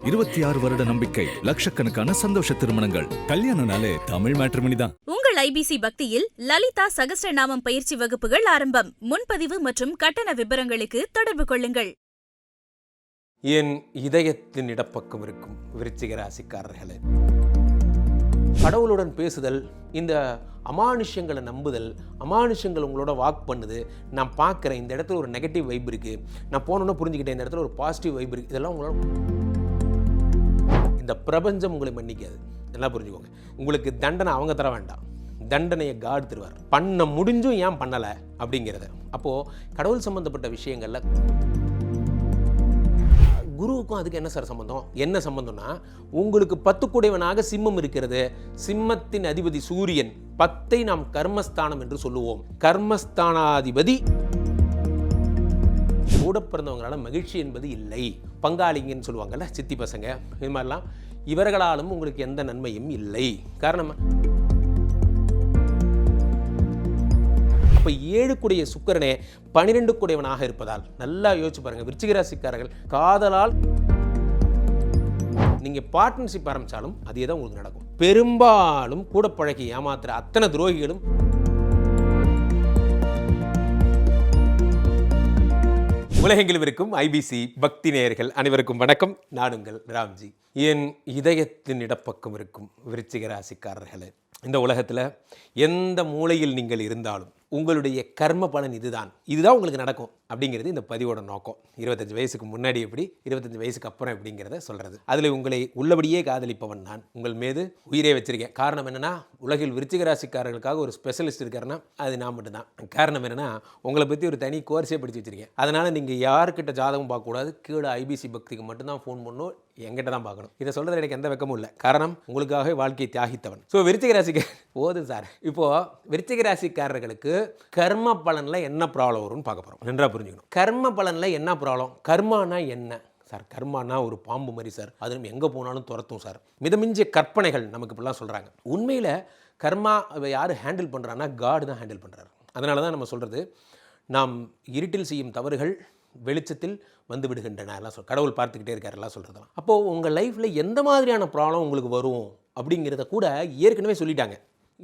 26 வருட நம்பிக்கை, லட்சக்கணக்கான சந்தோஷ திருமணங்கள். கல்யாணம்னாலே தமிழ் மேட்ரிமோனி தான். உங்கள் ஐபிசி பக்தியில் லலிதா சகஸ்ரநாமம் பயிற்சி வகுப்புகள் ஆரம்பம். முன்பதிவு மற்றும் கட்டண விபரங்களுக்கு தொடர்பு கொள்ளுங்கள். என் இதயத்தின் இடப்பக்கம் இருக்கும் விருச்சிக ராசிக்காரர்களே, கடவுளுடன் பேசுதல், இந்த அமானுஷ்யங்களை நம்புதல், அமானுஷ்யங்கள் உங்களோட வாக் பண்ணுது, நான் பார்க்குறேன் இந்த இடத்துல ஒரு நெகட்டிவ் வைப் இருக்குது, நான் போனோன்னு புரிஞ்சுக்கிட்டேன் இந்த இடத்துல ஒரு பாசிட்டிவ் வைப் இருக்குது, இதெல்லாம் உங்களோட இந்த பிரபஞ்சம் உங்களை மன்னிக்காது. நல்லா புரிஞ்சுக்கோங்க. உங்களுக்கு தண்டனை அவங்க தர வேண்டாம், தண்டனையை காட் தருவார். பண்ண முடிஞ்சும் ஏன் பண்ணலை அப்படிங்கிறத. அப்போது கடவுள் சம்மந்தப்பட்ட விஷயங்களில் குருவுக்கும் அதுக்கு என்ன சார் சம்பந்தம்? என்ன சம்பந்தம்னா, உங்களுக்கு 10 கூடையவனாக சிம்மம் இருக்கிறது. சிம்மத்தின் அதிபதி சூரியன். 10ஐ நாம் கர்மஸ்தானம் என்று சொல்லுவோம். கர்மஸ்தானாதிபதி கூட பிறந்தவங்களால மகிழ்ச்சி என்பது இல்லை. பங்காளிங்கன்னு சொல்லுவாங்கல்ல, சித்தி பசங்க, இது மாதிரிலாம் இவர்களாலும் உங்களுக்கு எந்த நன்மையும் இல்லை. காரணம், இப்போ 7 கூடிய சுக்கிரனே 12 கூடையவனாக இருப்பதால் நல்லா யோசிச்சு பாருங்க விருச்சிக ராசிக்காரர்கள், காதலால் நீங்க பார்ட்னர்ஷிப் ஆரம்பிச்சாலும் அதே தான் உங்களுக்கு நடக்கும். பெரும்பாலும் கூட பழகி ஏமாத்துற அத்தனை துரோகிகளும் உலகெங்கிலும் இருக்கும் ஐபிசி பக்தி நேயர்கள் அனைவருக்கும் வணக்கம். நானுங்கள் ராம்ஜி. என் இதயத்தின் இடப்பக்கம் இருக்கும் விருச்சிக ராசிக்காரர்களே, இந்த உலகத்தில் எந்த மூலையில் நீங்கள் இருந்தாலும் உங்களுடைய கர்ம பலன் இதுதான் உங்களுக்கு நடக்கும் அப்படிங்கிறது இந்த பதிவோட நோக்கம். 25 வயசுக்கு முன்னாடி எப்படி, 25 வயசுக்கு அப்புறம் எப்படிங்கிறத சொல்கிறது. அதில் உங்களை உள்ளபடியே காதலிப்பவன் நான். உங்கள் மீது உயிரே வச்சிருக்கேன். காரணம் என்னென்னா, உலகில் விருச்சிக ராசிக்காரர்களுக்காக ஒரு ஸ்பெஷலிஸ்ட் இருக்காருன்னா அது நான் மட்டும்தான். காரணம் என்னென்னா, உங்களை பற்றி ஒரு தனி கோர்ஸே படித்து வச்சுருக்கேன். அதனால் நீங்கள் யார்கிட்ட ஜாதகம் பார்க்கக்கூடாது, கீழே ஐபிசி பக்திக்கு மட்டும்தான் ஃபோன் பண்ணணும், என்கிட்ட தான் பார்க்கணும். இதை சொல்கிறது எனக்கு எந்த வெக்கமும் இல்லை. காரணம், உங்களுக்காகவே வாழ்க்கையை தியாகித்தவன். ஸோ விருச்சிக ராசிக்கு போதும் சார். இப்போது விருச்சிக ராசிக்காரர்களுக்கு கர்ம பலனில் என்ன ப்ராப்ளம் வரும்னு பார்க்க போகிறோம். நன்றாக புரிஞ்சுக்கணும். கர்ம பலனில் என்ன ப்ராப்ளம்? கர்மானா என்ன சார்? கர்மானா ஒரு பாம்பு மாதிரி சார், அது நம்ம எங்கே போனாலும் துரத்தும் சார். மிதமிஞ்சிய கற்பனைகள் நமக்கு இப்படிலாம் சொல்கிறாங்க. உண்மையில் கர்மா யார் ஹேண்டில் பண்ணுறான்னா, காடு தான் ஹேண்டில் பண்ணுறாரு. அதனால தான் நம்ம சொல்கிறது, நாம் இருட்டில் செய்யும் தவறுகள் வெளிச்சத்தில் வந்து விடுகின்றன எல்லாம் கடவுள் பார்த்துக்கிட்டே இருக்கார் எல்லாம் சொல்கிறதெல்லாம். அப்போது உங்கள் லைஃப்பில் எந்த மாதிரியான ப்ராப்ளம் உங்களுக்கு வரும் அப்படிங்கிறத கூட ஏற்கனவே சொல்லிட்டாங்க.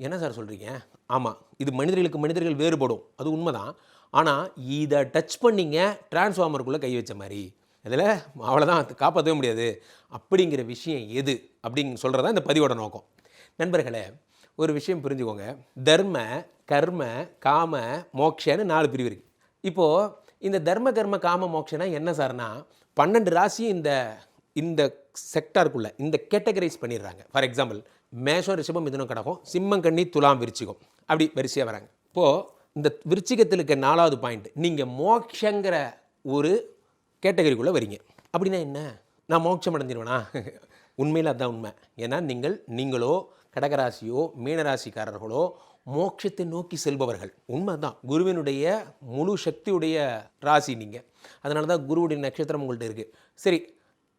என்ன சார் சொல்கிறீங்க? ஆமாம், இது மனிதர்கள் வேறுபடும், அது உண்மைதான். ஆனால் இதை டச் பண்ணிங்க டிரான்ஸ்ஃபார்மருக்குள்ளே கை வச்ச மாதிரி, அதில் அவ்வளோதான், காப்பாற்றவே முடியாது அப்படிங்கிற விஷயம் எது அப்படின்னு சொல்கிறதா இந்த பதிவோட நோக்கம். நண்பர்களே, ஒரு விஷயம் புரிஞ்சுக்கோங்க. தர்ம, கர்ம, காம, மோக்ஷன்னு 4 பிரிவு இருக்குது. இப்போது இந்த தர்ம, கர்ம, காம, மோக்ஷனா என்ன சார்னா, 12 ராசியும் இந்த செக்டாருக்குள்ளே இந்த கேட்டகரைஸ் பண்ணிடுறாங்க. ஃபார் எக்ஸாம்பிள், மேஷம், ரிஷபம், மிதுனம், கடகம், சிம்மம், கன்னி, துலாம், விருச்சிகம், அப்படி வரிசையாக வராங்க. இப்போது இந்த விருச்சிகத்தில் இருக்க 4வது பாயிண்ட், நீங்கள் மோட்சங்கிற ஒரு கேட்டகரிக்குள்ளே வரீங்க. அப்படின்னா என்ன? நான் மோட்சம் அடைஞ்சிருவேனா? உண்மையில் அதுதான் உண்மை. ஏன்னா நீங்களோ கடகராசியோ மீனராசிக்காரர்களோ மோட்சத்தை நோக்கி செல்பவர்கள். உண்மை தான். குருவினுடைய முழு சக்தியுடைய ராசி நீங்கள். அதனால தான் குருவுடைய நட்சத்திரம் உங்கள்கிட்ட இருக்குது. சரி,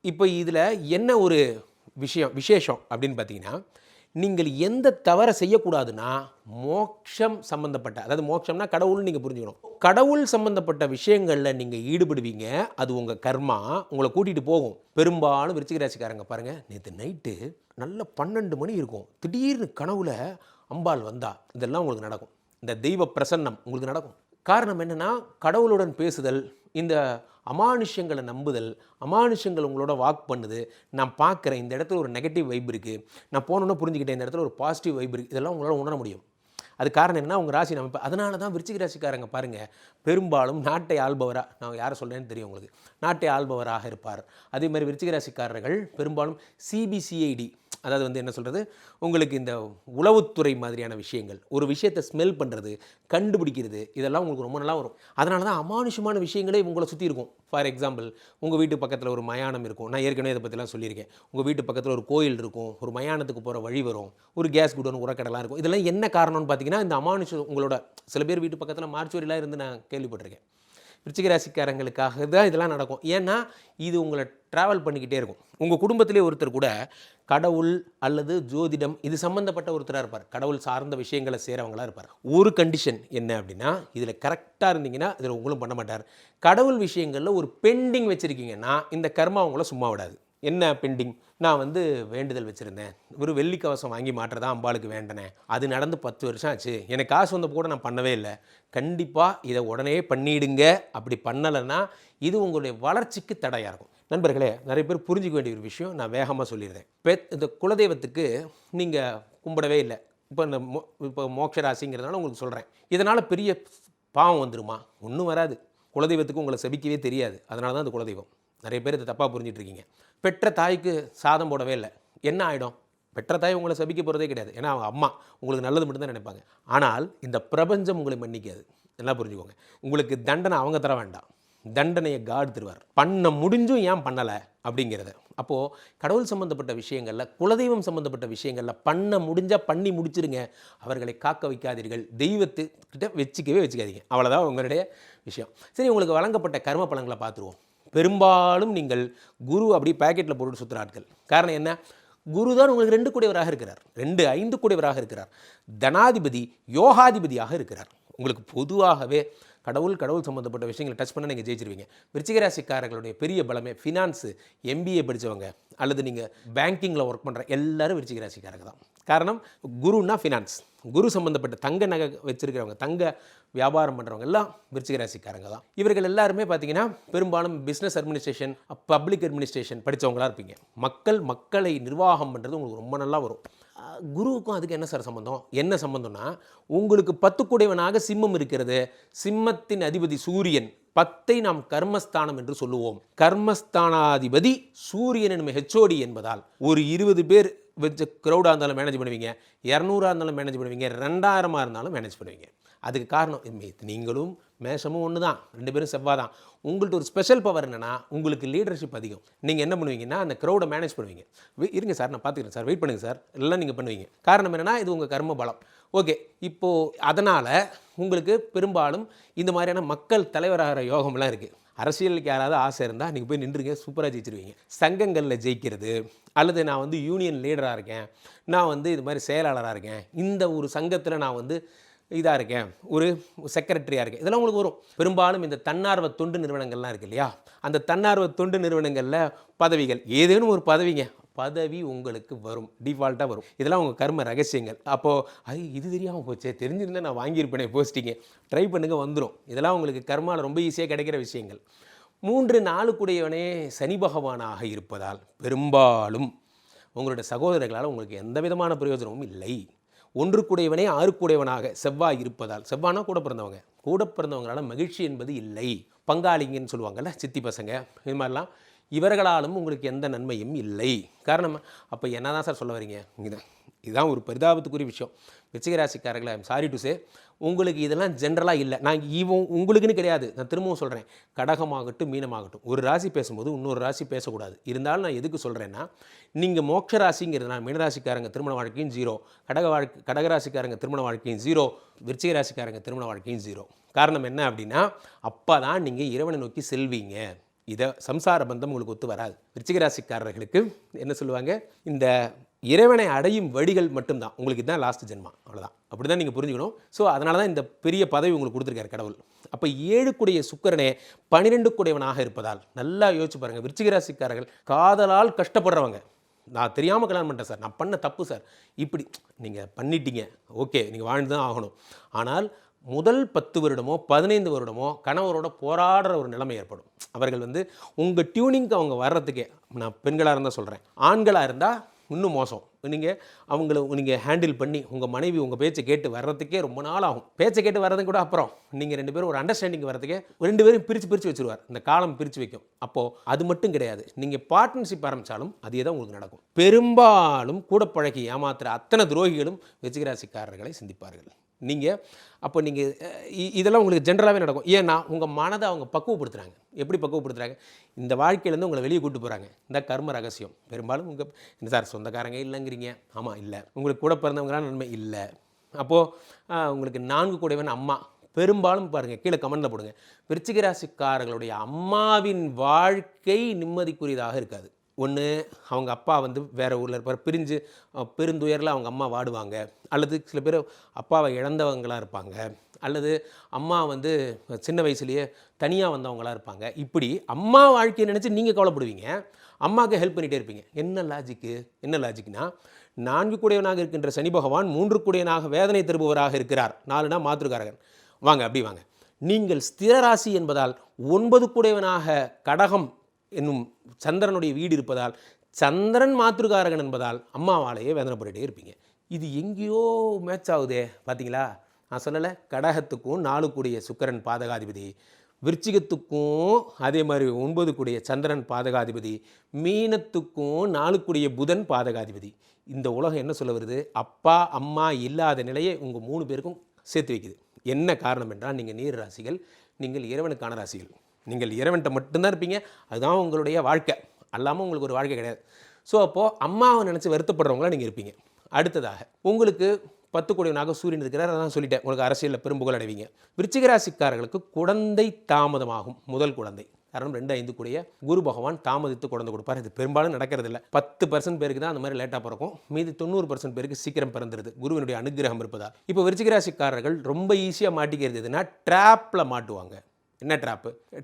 இப்போ இதில் என்ன ஒரு விசேஷம் அப்படின்னு பார்த்தீங்கன்னா, நீங்கள் எந்த தவறை செய்யக்கூடாதுன்னா, மோட்சம் சம்மந்தப்பட்ட, அதாவது மோட்சம்னா கடவுள்னு நீங்கள் புரிஞ்சுக்கணும். கடவுள் சம்மந்தப்பட்ட விஷயங்களில் நீங்கள் ஈடுபடுவீங்க. அது உங்கள் கர்மா உங்களை கூட்டிகிட்டு போகும். பெரும்பாலும் விருச்சிக ராசிக்காரங்க பாருங்கள், நேற்று நைட்டு நல்ல 12 மணி இருக்கும், திடீர்னு கனவுல அம்பாள் வந்தா, இதெல்லாம் உங்களுக்கு நடக்கும். இந்த தெய்வ பிரசன்னம் உங்களுக்கு நடக்கும். காரணம் என்னென்னா, கடவுளுடன் பேசுதல், இந்த அமானுஷ்யங்களை நம்புதல், அமானுஷ்யங்கள் உங்களோட வாக் பண்ணுது, நான் பார்க்குறேன் இந்த இடத்துல ஒரு நெகட்டிவ் வைப் இருக்குது, நான் போனோன்னு புரிஞ்சுக்கிட்டேன் இந்த இடத்துல ஒரு பாசிட்டிவ் வைப் இருக்குது, இதெல்லாம் உங்களால் உணர முடியும். அது காரணம் என்னன்னா, உங்கள் ராசி அமைப்பு. அதனால தான் விருச்சிக ராசிக்காரங்க பாருங்கள், பெரும்பாலும் நாட்டை ஆள்பவராக, நான் யாரை சொல்கிறேன்னு தெரியும் உங்களுக்கு, நாட்டை ஆள்பவராக இருப்பார். அதே மாதிரி விருச்சிக ராசிக்காரர்கள் பெரும்பாலும் சிபிசிஐடி, அதாவது என்ன சொல்கிறது, உங்களுக்கு இந்த உளவுத்துறை மாதிரியான விஷயங்கள், ஒரு விஷயத்தை ஸ்மெல் பண்ணுறது, கண்டுபிடிக்கிறது, இதெல்லாம் உங்களுக்கு ரொம்ப நல்லா வரும். அதனால தான் அமானுஷமான விஷயங்களே உங்களை சுற்றி இருக்கும். ஃபார் எக்ஸாம்பிள், உங்கள் வீட்டு பக்கத்தில் ஒரு மயானம் இருக்கும். நான் ஏற்கனவே இதை பற்றிலாம் சொல்லியிருக்கேன். உங்கள் வீட்டு பக்கத்தில் ஒரு கோயில் இருக்கும், ஒரு மயானத்துக்கு போகிற வழி வரும், ஒரு கேஸ் குடோன், உரக்கடலாம் இருக்கும். இதெல்லாம் என்ன காரணம்னு பார்த்தீங்கன்னா, இந்த அமானுஷம் உங்களோட, சில பேர் வீட்டு பக்கத்தில் மார்ச்சுவரிலாம் இருந்து நான் கேள்விப்பட்டிருக்கேன். விருச்சிக ராசிக்காரங்களுக்காக தான் இதெல்லாம் நடக்கும். ஏன்னா இது உங்களை ட்ராவல் பண்ணிக்கிட்டே இருக்கும். உங்கள் குடும்பத்திலே ஒருத்தர் கூட கடவுள் அல்லது ஜோதிடம் இது சம்மந்தப்பட்ட ஒருத்தராக இருப்பார். கடவுள் சார்ந்த விஷயங்களை செய்கிறவங்களாக இருப்பார். ஒரு கண்டிஷன் என்ன அப்படின்னா, இதில் கரெக்டாக இருந்தீங்கன்னா இதில் உங்களும் பண்ண மாட்டார். கடவுள் விஷயங்களில் ஒரு பெண்டிங் வச்சுருக்கீங்கன்னா இந்த கர்மா உங்களை சும்மா விடாது. என்ன பெண்டிங்? நான் வந்து வேண்டுதல் வச்சுருந்தேன், ஒரு வெள்ளி கவசம் வாங்கி மாட்டுறதா அம்பாளுக்கு வேண்டினேன், அது நடந்து 10 வருஷம் ஆச்சு, எனக்கு காசு வந்த கூட நான் பண்ணவே இல்லை. கண்டிப்பாக இதை உடனே பண்ணிடுங்க. அப்படி பண்ணலைன்னா இது உங்களுடைய வளர்ச்சிக்கு தடையாக இருக்கும். நண்பர்களே, நிறைய பேர் புரிஞ்சிக்க வேண்டிய ஒரு விஷயம் நான் வேகமாக சொல்லிடுறேன். இந்த குலதெய்வத்துக்கு நீங்கள் கும்பிடவே இல்லை. இப்போ மோட்ச ராசிங்கிறதுனால உங்களுக்கு சொல்கிறேன். இதனால் பெரிய பாவம் வந்துருமா? ஒன்றும் வராது. குலதெய்வத்துக்கு உங்களை செபிக்கவே தெரியாது. அதனால தான் அந்த குலதெய்வம். நிறைய பேர் இதை தப்பாக புரிஞ்சிட்டு இருக்கீங்க. பெற்ற தாய்க்கு சாதம் போடவே இல்லை, என்ன ஆகிடும்? பெற்ற தாய் உங்களை சபிக்க போகிறதே கிடையாது. ஏன்னா அவங்க அம்மா உங்களுக்கு நல்லது மட்டும்தான் நினைப்பாங்க. ஆனால் இந்த பிரபஞ்சம் உங்களை மன்னிக்காது. நல்லா புரிஞ்சுக்கோங்க. உங்களுக்கு தண்டனை அவங்க தர வேண்டாம், தண்டனையை காட் தருவார். பண்ண முடிஞ்சும் ஏன் பண்ணலை அப்படிங்கிறத. அப்போது கடவுள் சம்மந்தப்பட்ட விஷயங்களில், குலதெய்வம் சம்மந்தப்பட்ட விஷயங்களில் பண்ண முடிஞ்சால் பண்ணி முடிச்சிருங்க. அவர்களை காக்க வைக்காதீர்கள். தெய்வத்துக்கிட்ட வச்சுக்காதீங்க. அவ்வளோதான் உங்களுடைய விஷயம். சரி, உங்களுக்கு வழங்கப்பட்ட கர்ம பலன்களை பார்த்துருவோம். பெரும்பாலும் நீங்கள் குரு அப்படி பேக்கெட்டில் போட்டு சுற்றுற ஆட்கள். காரணம் என்ன? குரு தான் உங்களுக்கு 2 கூடியவராக இருக்கிறார், 2 5 கூடியவராக இருக்கிறார், தனாதிபதி யோகாதிபதியாக இருக்கிறார். உங்களுக்கு பொதுவாகவே கடவுள் சம்மந்தப்பட்ட விஷயங்களை டச் பண்ணால் நீங்கள் ஜெயிச்சிருவீங்க. விருச்சிக ராசிக்காரர்களுடைய பெரிய பலமே ஃபினான்ஸு, MBA படித்தவங்க அல்லது நீங்கள் பேங்கிங்கில் ஒர்க் பண்ணுற எல்லாரும் விருச்சிக ராசிக்காரங்க தான். காரணம், குருன்னா ஃபினான்ஸ். குரு சம்மந்தப்பட்ட தங்க நகை வச்சுருக்கிறவங்க, தங்க வியாபாரம் பண்ணுறவங்க எல்லாம் விருச்சிக ராசிக்காரங்க தான். இவர்கள் எல்லாருமே பார்த்தீங்கன்னா பெரும்பாலும் பிஸ்னஸ் அட்மினிஸ்ட்ரேஷன், பப்ளிக் அட்மினிஸ்ட்ரேஷன் படித்தவங்களாக இருப்பீங்க. மக்களை நிர்வாகம் பண்ணுறது உங்களுக்கு ரொம்ப நல்லா வரும். குருவுக்கும் அதுக்கு என்ன சார் சம்பந்தம்? என்ன சம்பந்தம்னா, உங்களுக்கு 10 கூடையவனாக சிம்மம் இருக்கிறது. சிம்மத்தின் அதிபதி சூரியன். 10ஐ நாம் கர்மஸ்தானம் என்று சொல்லுவோம். கர்மஸ்தானாதிபதி சூரியன் என்னும் HOD என்பதால் ஒரு 20 பேர் வச்ச க்ரௌடாக இருந்தாலும் மேனேஜ் பண்ணுவீங்க, 200 இருந்தாலும் மேனேஜ் பண்ணுவீங்க, 2000 இருந்தாலும் மேனேஜ் பண்ணுவீங்க. அதுக்கு காரணம் நீங்களும் மேஷமும் ஒன்று தான், 2 பேரும் செவ்வாய் தான். உங்கள்கிட்ட ஒரு ஸ்பெஷல் பவர் என்னென்னா, உங்களுக்கு லீடர்ஷிப் அதிகம். நீங்கள் என்ன பண்ணுவீங்கன்னா, அந்த க்ரௌடை மேனேஜ் பண்ணுவீங்க. இருங்க சார், நான் பார்த்துக்கிறேன் சார், வெயிட் பண்ணுங்கள் சார், எல்லாம் நீங்கள் பண்ணுவீங்க. காரணம் என்னென்னா, இது உங்கள் கர்ம பலம். ஓகே, இப்போது அதனால் உங்களுக்கு பெரும்பாலும் இந்த மாதிரியான மக்கள் தலைவராகிற யோகம்லாம் இருக்குது. அரசியலுக்கு யாராவது ஆசை இருந்தால் நீங்கள் போய் நின்றுங்க, சூப்பராக ஜெயிச்சிருவீங்க. சங்கங்களில் ஜெயிக்கிறது, அல்லது நான் வந்து யூனியன் லீடராக இருக்கேன், நான் வந்து இது மாதிரி செயலாளராக இருக்கேன், இந்த ஒரு சங்கத்தில் நான் வந்து இதாக இருக்கேன், ஒரு செக்ரட்டரியாக இருக்கேன், இதெல்லாம் உங்களுக்கு வரும். பெரும்பாலும் இந்த தன்னார்வ தொண்டு நிறுவனங்கள்லாம் இருக்குது இல்லையா, அந்த தன்னார்வ தொண்டு நிறுவனங்களில் பதவிகள், ஏதேனும் ஒரு பதவி உங்களுக்கு வரும், டிஃபால்ட்டாக வரும். இதெல்லாம் உங்கள் கர்ம ரகசியங்கள். அப்போது இது தெரியாமல் போச்சே, தெரிஞ்சிருந்தால் நான் வாங்கியிருப்பேனே போஸ்டிங்க, ட்ரை பண்ணுங்கள், வந்துடும். இதெல்லாம் உங்களுக்கு கர்மாவில் ரொம்ப ஈஸியாக கிடைக்கிற விஷயங்கள். 3 4 கூடியவனே சனி பகவானாக இருப்பதால் பெரும்பாலும் உங்களுடைய சகோதரர்களால் உங்களுக்கு எந்த விதமான பிரயோஜனமும் இல்லை. 1 கூடையவனே 6 கூடையவனாக செவ்வாய் இருப்பதால், செவ்வாய்னா கூட பிறந்தவங்களால் மகிழ்ச்சி என்பது இல்லை. பங்காளிங்கன்னு சொல்லுவாங்கள்ல, சித்தி பசங்க, இது மாதிரிலாம், இவர்களாலும் உங்களுக்கு எந்த நன்மையும் இல்லை. காரணம், அப்போ என்ன தான் சார் சொல்ல வரீங்க? இதுதான் ஒரு பரிதாபத்துக்குரிய விஷயம். விருச்சிக ராசிக்காரர்களை, ஐம் சாரி டு சே, உங்களுக்கு இதெல்லாம் ஜென்ரலாக இல்லை. நான் உங்களுக்குன்னு கிடையாது, நான் திரும்பவும் சொல்கிறேன். கடகமாகட்டும் மீனமாகட்டும், ஒரு ராசி பேசும்போது இன்னொரு ராசி பேசக்கூடாது. இருந்தாலும் நான் எதுக்கு சொல்கிறேன்னா, நீங்கள் மோட்ச ராசிங்கிறதுனா மீனராசிக்காரங்க திருமண வாழ்க்கையும் 0, கடகராசிக்காரங்க திருமண வாழ்க்கையும் 0, விருச்சிக ராசிக்காரங்க திருமண வாழ்க்கையும் 0. காரணம் என்ன அப்படின்னா, அப்போ தான் நீங்கள் இறைவனை நோக்கி செல்வீங்க. இதை சம்சார பந்தம் உங்களுக்கு ஒத்து வராது. விருச்சிக ராசிக்காரர்களுக்கு என்ன சொல்லுவாங்க, இந்த இறைவனை அடையும் வழிகள் மட்டும்தான் உங்களுக்கு, இதுதான் லாஸ்ட் ஜென்மா, அவ்வளோதான். அப்படி தான் நீங்கள் புரிஞ்சுக்கணும். ஸோ அதனால தான் இந்த பெரிய பதவி உங்களுக்கு கொடுத்துருக்காரு கடவுள். அப்போ 7 கூடிய சுக்கிரனே 12 கூடையவனாக இருப்பதால், நல்லா யோசிச்சு பாருங்கள், விருச்சிக ராசிக்காரர்கள் காதலால் கஷ்டப்படுறவங்க. நான் தெரியாமல் கல்யாணம் பண்ணிட்டேன் சார், நான் பண்ண தப்பு சார், இப்படி நீங்கள் பண்ணிட்டீங்க, ஓகே, நீங்கள் வாழ்ந்து தான் ஆகணும். ஆனால் முதல் 10 வருடமோ 15 வருடமோ கணவரோட போராடுற ஒரு நிலைமை ஏற்படும். அவர்கள் வந்து உங்கள் டியூனிங்க்கு அவங்க வர்றதுக்கே, நான் பெண்களாக இருந்தால் சொல்கிறேன், ஆண்களாக இருந்தால் இன்னும் மோசம். நீங்கள் ஹேண்டில் பண்ணி உங்கள் மனைவி உங்கள் பேச்சை கேட்டு வர்றதுக்கே ரொம்ப நாள் ஆகும். பேச்சை கேட்டு வர்றது கூட அப்புறம், நீங்கள் 2 பேரும் ஒரு அண்டர்ஸ்டாண்டிங் வர்றதுக்கே 2 பேரும் பிரித்து வச்சுருவார். இந்த காலம் பிரித்து வைக்கும். அப்போது அது மட்டும் கிடையாது, நீங்கள் பார்ட்னர்ஷிப் ஆரம்பித்தாலும் அதே தான் உங்களுக்கு நடக்கும். பெரும்பாலும் கூட பழகி ஏமாத்துற அத்தனை துரோகிகளும் விருச்சிக ராசிக்காரர்களை சிந்திப்பார்கள். நீங்கள் இதெல்லாம் உங்களுக்கு ஜென்ரலாகவே நடக்கும். ஏன்னா உங்கள் மனதை அவங்க பக்குவப்படுத்துகிறாங்க. எப்படி பக்குவப்படுத்துகிறாங்க? இந்த வாழ்க்கையிலேருந்து உங்களை வெளியே கூட்டு போகிறாங்க. இந்த கர்ம ரகசியம். பெரும்பாலும் இந்த சார் சொந்தக்காரங்க இல்லைங்கிறீங்க, ஆமாம் இல்லை, உங்களுக்கு கூட பிறந்தவங்களாம் நன்மை இல்லை. அப்போது உங்களுக்கு 4 கூடையவன் அம்மா. பெரும்பாலும் பாருங்கள், கீழே கமெண்டில் போடுங்க, விருச்சிக ராசிக்காரர்களுடைய அம்மாவின் வாழ்க்கை நிம்மதிக்குரியதாக இருக்காது. ஒன்று, அவங்க அப்பா வந்து வேறு ஊரில் இருப்பார், பெருந்துயரில் அவங்க அம்மா வாடுவாங்க, அல்லது சில பேர் அப்பாவை இழந்தவங்களாக இருப்பாங்க, அல்லது அம்மா வந்து சின்ன வயசுலேயே தனியாக வந்தவங்களாக இருப்பாங்க. இப்படி அம்மா வாழ்க்கையை நினச்சி நீங்கள் கவலைப்படுவீங்க, அம்மாவுக்கு ஹெல்ப் பண்ணிகிட்டே இருப்பீங்க. என்ன லாஜிக்னா 4 கூடையவனாக இருக்கின்ற சனி பகவான் 3 கூடையனாக வேதனை தருபவராக இருக்கிறார். 4னா மாத்திருக்காரகன். வாங்க அப்படி வாங்க. நீங்கள் ஸ்திர ராசி என்பதால் 9 கூடையவனாக கடகம் என்னும் சந்திரனுடைய வீடு இருப்பதால் சந்திரன் மாத்திருக்காரகன் என்பதால் அம்மாவாலேயே வேதனைப்பட்டுகிட்டே இருப்பீங்க. இது எங்கேயோ மேட்ச் ஆகுதே பார்த்தீங்களா? நான் சொல்லலை, கடகத்துக்கும் 4 கூடிய சுக்கிரன் பாதகாதிபதி, விருச்சிகத்துக்கும் அதே மாதிரி 9 கூடிய சந்திரன் பாதகாதிபதி, மீனத்துக்கும் 4 கூடிய புதன் பாதகாதிபதி. இந்த உலகம் என்ன சொல்ல வருது? அப்பா அம்மா இல்லாத நிலையை உங்கள் 3 பேருக்கும் சேர்த்து வைக்குது. என்ன காரணம் என்றால் நீங்கள் நீர் ராசிகள், நீங்கள் இறைவனுக்கான ராசிகள். நீங்கள் இறைவன்கிட்ட மட்டும்தான் இருப்பீங்க, அதுதான் உங்களுடைய வாழ்க்கை. அல்லாமல் உங்களுக்கு ஒரு வாழ்க்கை கிடையாது. ஸோ அப்போது அம்மாவை நினச்சி வருத்தப்படுறவங்களாம் நீங்கள் இருப்பீங்க. அடுத்ததாக உங்களுக்கு 10 கூடியவனாக சூரியன் இருக்கிறார், அதான் சொல்லிட்டேன். உங்களுக்கு அரசியலில் பெரும்புகழ் அடைவீங்க. விருச்சிக ராசிக்காரர்களுக்கு குழந்தை தாமதமாகும். முதல் குழந்தை காரணம் 2-5 கூடிய குரு பகவான் தாமதித்து குழந்தை கொடுப்பார். இது பெரும்பாலும் நடக்கிறது இல்லை. 10% பேருக்கு தான் அந்த மாதிரி லேட்டாக பிறக்கும். மீதி 90% பேருக்கு சீக்கிரம் பிறந்துருது, குருவினுடைய அனுகிரகம் இருப்பதால். இப்போ விருச்சிக ராசிக்காரர்கள் ரொம்ப ஈஸியாக மாட்டிக்கிறது எதுனா ட்ராப்பில் மாட்டுவாங்க. என்ன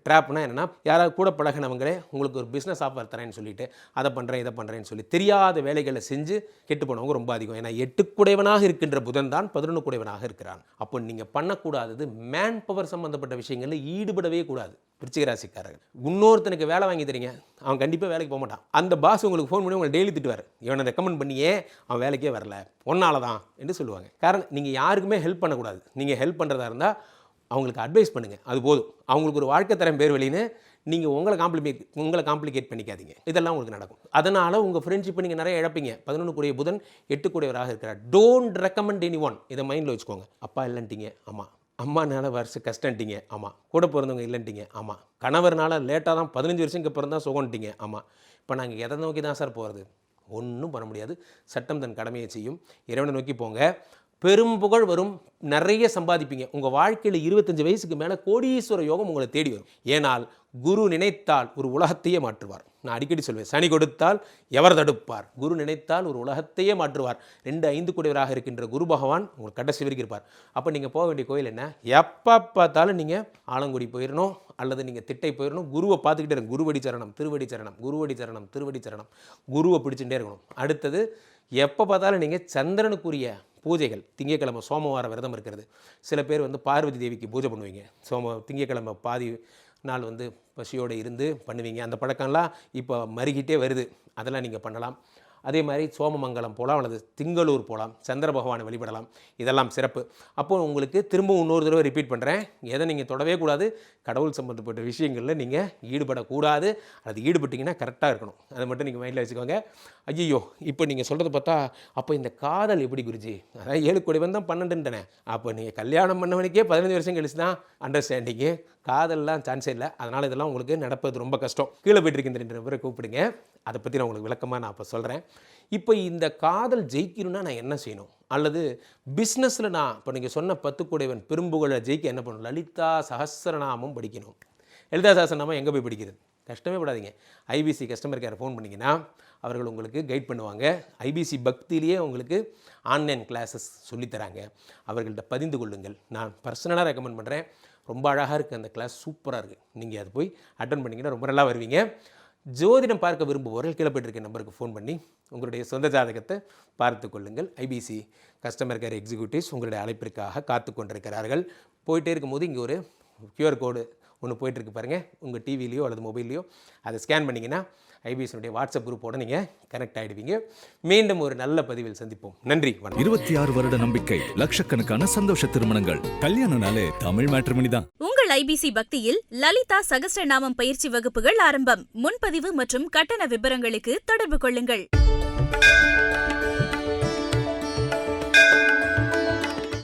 ட்ராப்னா என்னென்னா, யாராவது கூட பழகினவங்களே உங்களுக்கு ஒரு பிஸ்னஸ் ஆஃபர் தரேன்னு சொல்லிட்டு அதை பண்ணுறேன் இதை பண்ணுறேன்னு சொல்லி தெரியாத வேலைகளை செஞ்சு கெட்டு போனவங்க ரொம்ப அதிகம். ஏன்னா 8 கூடையவனாக இருக்கின்ற புதன் தான் 11 கூடையவனாக இருக்கிறான். அப்போ நீங்கள் பண்ணக்கூடாதது மேன் பவர் சம்மந்தப்பட்ட விஷயங்களில் ஈடுபடவே கூடாது. விருச்சிக ராசிக்காரர்கள் இன்னொருத்தனுக்கு வேலை வாங்கி தரீங்க, அவன் கண்டிப்பாக வேலைக்கு போக மாட்டான். அந்த பாஸ் உங்களுக்கு ஃபோன் பண்ணி உங்களை டெய்லி திட்டுவார், இவனை ரெக்கமெண்ட் பண்ணியே அவன் வேலைக்கே வரல, ஒன்னால தான் என்று சொல்லுவாங்க. காரணம், நீங்கள் யாருக்குமே ஹெல்ப் பண்ணக்கூடாது. நீங்கள் ஹெல்ப் பண்ணுறதா இருந்தால் அவங்களுக்கு அட்வைஸ் பண்ணுங்கள், அது போதும். அவங்களுக்கு ஒரு வாழ்க்கை தரம் பேர் வழின்னு நீங்கள் உங்களை காம்ப்ளிகேட் பண்ணிக்காதீங்க. இதெல்லாம் உங்களுக்கு நடக்கும். அதனால் உங்கள் ஃப்ரெண்ட்ஷிப்பை நீங்கள் நிறைய இழப்பீங்க. 11 கூடிய புதன் 8 கூடியவராக இருக்கிறார். Don't recommend any one. இதை மைண்டில் வச்சுக்கோங்க. அப்பா இல்லைன்ட்டீங்க, ஆமாம். அம்மானால வருஷம் கஷ்டன்ட்டீங்க, ஆமாம். கூட பிறந்தவங்க இல்லைன்ட்டீங்க, ஆமாம். கணவர்னால லேட்டாக தான் 15 வருஷம் பிறந்தா சுகம்ட்டீங்க, ஆமாம். இப்போ நாங்கள் எதை நோக்கி தான் சார் போகிறது? ஒன்றும் பண்ண முடியாது. சட்டம் தன் கடமையை செய்யும். இறைவனை நோக்கி போங்க. பெரும் புகழ் வரும், நிறைய சம்பாதிப்பீங்க. உங்கள் வாழ்க்கையில் 25 வயசுக்கு மேலே கோடீஸ்வர யோகம் உங்களை தேடி வரும். ஏனால் குரு நினைத்தால் ஒரு உலகத்தையே மாற்றுவார். நான் அடிக்கடி சொல்வேன், சனி கொடுத்தால் எவர் தடுப்பார்? குரு நினைத்தால் ஒரு உலகத்தையே மாற்றுவார். 2-5 கூடியவராக இருக்கின்ற குரு பகவான் உங்களுக்கு கடைசி வரைக்கும் இருப்பார். அப்போ நீங்கள் போக வேண்டிய கோயில் என்ன? எப்போ பார்த்தாலும் நீங்கள் ஆலங்குடி போயிடணும் அல்லது நீங்கள் திட்டை போயிடணும். குருவை பார்த்துக்கிட்டே இருக்கணும். குருவடி சரணம் திருவடி சரணம், குருவடி சரணம் திருவடி சரணம், குருவை பிடிச்சுட்டே இருக்கணும். அடுத்தது, எப்போ பார்த்தாலும் நீங்கள் சந்திரனுக்குரிய பூஜைகள், திங்கக்கிழமை சோமவார விரதம் இருக்கிறது. சில பேர் வந்து பார்வதி தேவிக்கு பூஜை பண்ணுவீங்க. திங்கக்கிழமை பாதி நாள் வந்து பசியோடு இருந்து பண்ணுவீங்க. அந்த பழக்கம்லாம் இப்போ மறுகிட்டே வருது. அதெல்லாம் நீங்கள் பண்ணலாம். அதே மாதிரி சோமமங்கலம் போகலாம் அல்லது திங்களூர் போகலாம், சந்திர பகவானை வழிபடலாம். இதெல்லாம் சிறப்பு. அப்போது உங்களுக்கு திரும்பவும் இன்னொரு தடவை ரிப்பீட் பண்ணுறேன், எதை நீங்கள் தொடவே கூடாது, கடவுள் சம்மந்தப்பட்ட விஷயங்களில் நீங்கள் ஈடுபடக்கூடாது. அது ஈடுபட்டிங்கன்னா கரெக்டாக இருக்கணும். அதை மட்டும் நீங்கள் மைண்டில் வச்சுக்கோங்க. ஐயோ, இப்போ நீங்கள் சொல்கிறத பார்த்தா அப்போ இந்த காதல் எப்படி குருஜி? அதான் 7 கோடி தான் 12ன்ட்டனே. அப்போ நீங்கள் கல்யாணம் பண்ணவனுக்கே 15 வருஷம் கழிச்சு தான் அண்டர்ஸ்டாண்டிங்கு. காதல்லாம் சான்ஸே இல்லை. அதனால் இதெல்லாம் உங்களுக்கு நடப்பது ரொம்ப கஷ்டம். கீழே போய்ட்டு இருக்க இந்த 2 பேரை கூப்பிடுங்க. அதை பற்றி நான் உங்களுக்கு விளக்கமாக நான் இப்போ சொல்கிறேன். இப்போ இந்த காதல் ஜெயிக்கணும்னா நான் என்ன செய்யணும்? அல்லது பிஸ்னஸில் நான் இப்போ நீங்கள் சொன்ன 10 கூடையவன் பெரும்புகழை ஜெயிக்க என்ன பண்ணணும்? லலிதா சஹஸ்ரநாமம் படிக்கணும். லலிதா சஹஸ்ரநாமம் எங்கே போய் படிக்கிறது? கஷ்டமே படாதீங்க. ஐபிசி கஸ்டமர் கேர் ஃபோன் பண்ணிங்கன்னா அவர்கள் உங்களுக்கு கைட் பண்ணுவாங்க. ஐபிசி பக்தியிலேயே உங்களுக்கு ஆன்லைன் கிளாஸஸ் சொல்லித்தராங்க. அவர்கள்ட்ட பதிந்து கொள்ளுங்கள். நான் பர்சனலாக ரெக்கமெண்ட் பண்ணுறேன். ரொம்ப அழகாக இருக்குது அந்த கிளாஸ், சூப்பராக இருக்குது. நீங்கள் அதை போய் அட்டன் பண்ணிங்கன்னா ரொம்ப நல்லா வருவீங்க. ஜோதிடம் பார்க்க விரும்புபவர்கள் கீழே போய்ட்டு நம்பருக்கு ஃபோன் பண்ணி உங்களுடைய சொந்த ஜாதகத்தை பார்த்து கொள்ளுங்கள். ஐபிசி கஸ்டமர் கேர் எக்ஸிக்யூட்டிவ்ஸ் உங்களுடைய அழைப்பிற்காக காத்து கொண்டிருக்கிறார்கள். போயிட்டே இருக்கும்போது இங்கே ஒரு QR கோடு ஒன்று போயிட்டுருக்கு பாருங்கள். உங்கள் டிவிலையோ அல்லது மொபைல்லையோ அதை ஸ்கேன் பண்ணிங்கன்னா ஐபிஎஸ்னுடைய வாட்ஸ்அப் குரூப்போட நீங்கள் கனெக்ட் ஆகிடுவீங்க. மீண்டும் ஒரு நல்ல பதிவில் சந்திப்போம். நன்றி. 26 வருட நம்பிக்கை, லட்சக்கணக்கான சந்தோஷ திருமணங்கள். கல்யாணம்னாலே தமிழ் மேட்ரிமோனி தான். உங்கள் ஐபிசி பக்தியில் லலிதா சகஸ்ரநாமம் பயிற்சி வகுப்புகள் ஆரம்பம். முன்பதிவு மற்றும் கட்டண விபரங்களுக்கு தொடர்பு கொள்ளுங்கள்.